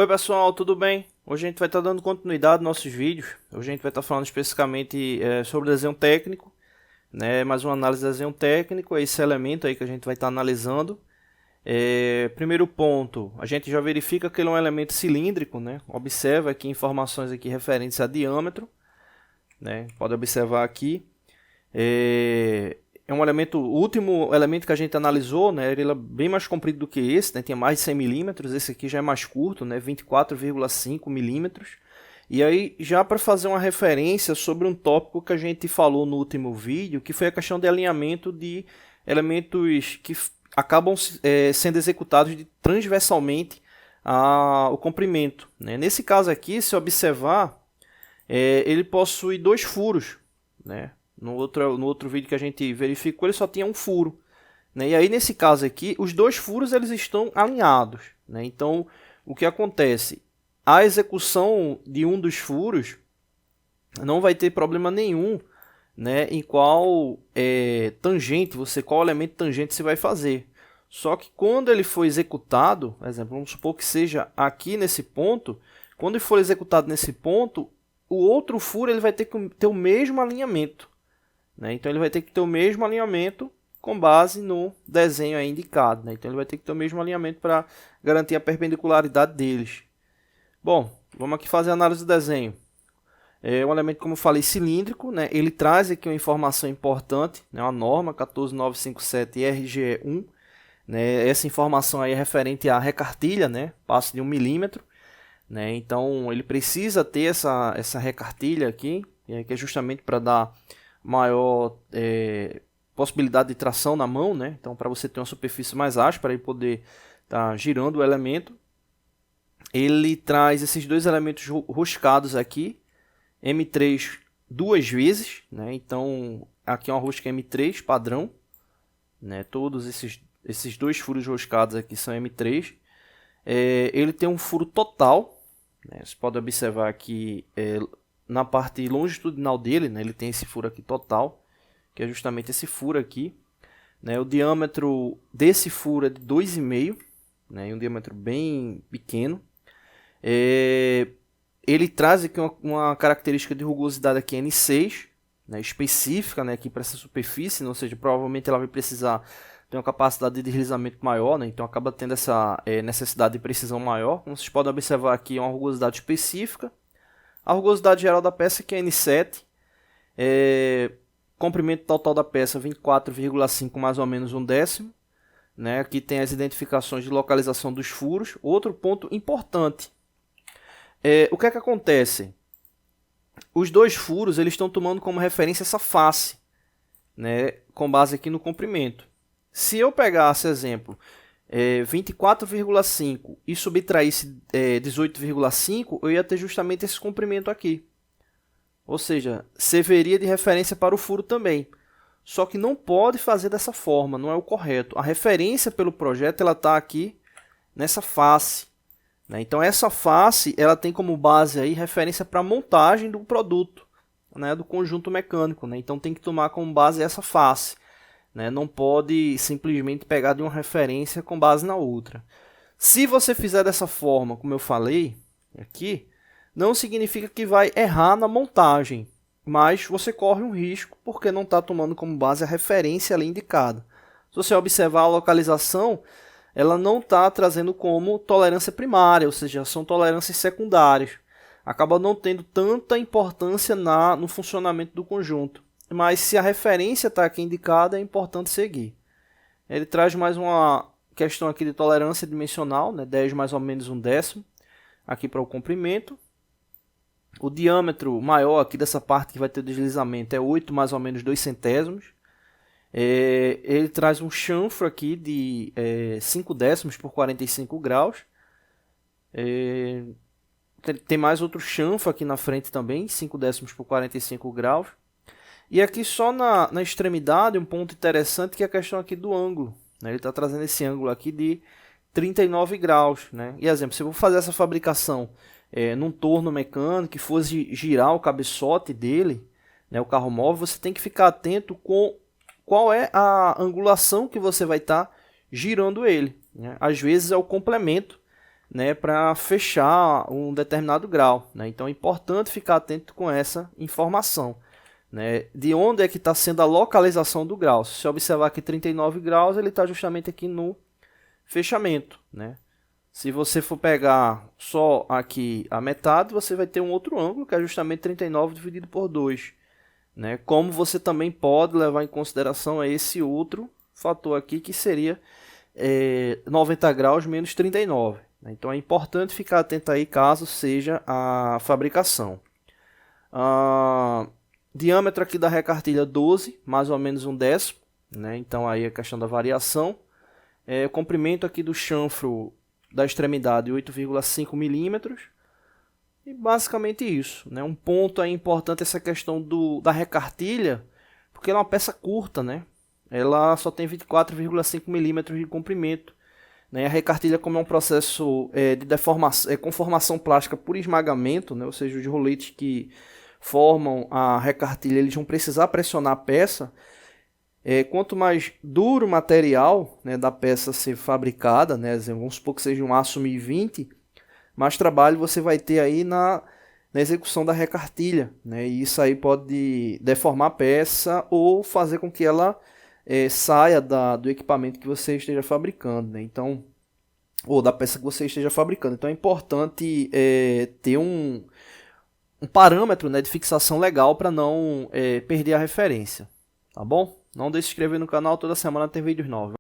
Oi pessoal, tudo bem? Hoje a gente vai estar dando continuidade aos nossos vídeos. Hoje a gente vai estar falando especificamente sobre desenho técnico, né? Mais uma análise de desenho técnico, é esse elemento aí que a gente vai estar analisando. Primeiro ponto, a gente já verifica que ele é um elemento cilíndrico, né? Observa aqui informações aqui referentes a diâmetro, né? Pode observar aqui. É um elemento, o último elemento que a gente analisou, né, ele é bem mais comprido do que esse, né, tem mais de 100 milímetros, esse aqui já é mais curto, né, 24,5 milímetros. E aí, já para fazer uma referência sobre um tópico que a gente falou no último vídeo, que foi a questão de alinhamento de elementos que acabam sendo executados transversalmente ao comprimento, né. Nesse caso aqui, se observar, ele possui dois furos, né. No outro vídeo que a gente verificou, ele só tinha um furo, né? E aí, nesse caso aqui, os dois furos eles estão alinhados, né? Então, o que acontece? A execução de um dos furos não vai ter problema nenhum, né? Em qual tangente, qual elemento tangente você vai fazer. Só que quando ele for executado, por exemplo, vamos supor que seja aqui nesse ponto, quando ele for executado nesse ponto, o outro furo ele vai ter que ter o mesmo alinhamento. Então ele vai ter que ter o mesmo alinhamento com base no desenho aí indicado. Né? Então ele vai ter que ter o mesmo alinhamento para garantir a perpendicularidade deles. Bom, vamos aqui fazer a análise do desenho. É um elemento, como eu falei, cilíndrico. Né? Ele traz aqui uma informação importante, né? Uma norma 14957 RGE1. Né? Essa informação aí é referente à recartilha, né? Passo de 1 milímetro. Né? Então ele precisa ter essa recartilha aqui, que é justamente para dar maior possibilidade de tração na mão, né? Então, para você ter uma superfície mais áspera e poder estar girando o elemento. Ele traz esses dois elementos roscados aqui, M3 duas vezes, né? Então, aqui é uma rosca M3 padrão, né? Todos esses dois furos roscados aqui são M3. Ele tem um furo total, né? Você pode observar aqui na parte longitudinal dele, né, ele tem esse furo aqui total, que é justamente esse furo aqui. Né, o diâmetro desse furo é de 2,5, né, um diâmetro bem pequeno. Ele traz aqui uma característica de rugosidade aqui N6, né, específica, né, aqui para essa superfície, ou seja, provavelmente ela vai precisar ter uma capacidade de deslizamento maior, né, então acaba tendo essa necessidade de precisão maior. Como vocês podem observar aqui, é uma rugosidade específica. A rugosidade geral da peça aqui é N7, comprimento total da peça 24,5 mais ou menos 1/10, né? Aqui tem as identificações de localização dos furos. Outro ponto importante, o que é que acontece? Os dois furos eles estão tomando como referência essa face, né? Com base aqui no comprimento. Se eu pegasse exemplo 24,5 e subtraísse 18,5, eu ia ter justamente esse comprimento aqui. Ou seja, serviria de referência para o furo também. Só que não pode fazer dessa forma, não é o correto. A referência pelo projeto está aqui nessa face. Né? Então essa face ela tem como base aí referência para a montagem do produto, né? Do conjunto mecânico. Né? Então tem que tomar como base essa face. Né? Não pode simplesmente pegar de uma referência com base na outra. Se você fizer dessa forma, como eu falei aqui, não significa que vai errar na montagem, mas você corre um risco porque não está tomando como base a referência ali indicada. Se você observar a localização, ela não está trazendo como tolerância primária, ou seja, são tolerâncias secundárias. Acaba não tendo tanta importância no funcionamento do conjunto. Mas se a referência está aqui indicada, é importante seguir. Ele traz mais uma questão aqui de tolerância dimensional, né? 10 mais ou menos 1/10, aqui para o comprimento. O diâmetro maior aqui dessa parte que vai ter o deslizamento é 8 mais ou menos 2 centésimos. Ele traz um chanfro aqui de 5 décimos por 45 graus. Tem mais outro chanfro aqui na frente também, 5 décimos por 45 graus. E aqui só na extremidade, um ponto interessante que é a questão aqui do ângulo. Né? Ele está trazendo esse ângulo aqui de 39 graus. Né? E exemplo, se eu vou fazer essa fabricação num torno mecânico, que fosse girar o cabeçote dele, né, o carro móvel, você tem que ficar atento com qual é a angulação que você vai estar girando ele. Né? Às vezes é o complemento né, para fechar um determinado grau, né? Então é importante ficar atento com essa informação, né? De onde é que está sendo a localização do grau. Se você observar aqui 39 graus, ele está justamente aqui no fechamento, né? Se você for pegar só aqui a metade, você vai ter um outro ângulo, que é justamente 39 dividido por 2, né? Como você também pode levar em consideração esse outro fator aqui, que seria 90 graus menos 39. Né? Então é importante ficar atento aí caso seja a fabricação. Diâmetro aqui da recartilha 12, mais ou menos 1/10, né? Então aí a questão da variação. Comprimento aqui do chanfro da extremidade 8,5 milímetros. E basicamente isso, né? Um ponto aí importante essa questão da recartilha, porque ela é uma peça curta, né? Ela só tem 24,5 milímetros de comprimento. Né? A recartilha, como é um processo de deformação, conformação plástica por esmagamento, né? Ou seja, os roletes que formam a recartilha, eles vão precisar pressionar a peça. Quanto mais duro o material, né, da peça ser fabricada, né, vamos supor que seja um aço 1020, mais trabalho você vai ter aí na execução da recartilha, né, e isso aí pode deformar a peça ou fazer com que ela saia do equipamento que você esteja fabricando, né, então, ou da peça que você esteja fabricando. Então é importante ter um parâmetro, né, de fixação legal para não perder a referência, tá bom? Não deixe de se inscrever no canal, toda semana tem vídeos novos.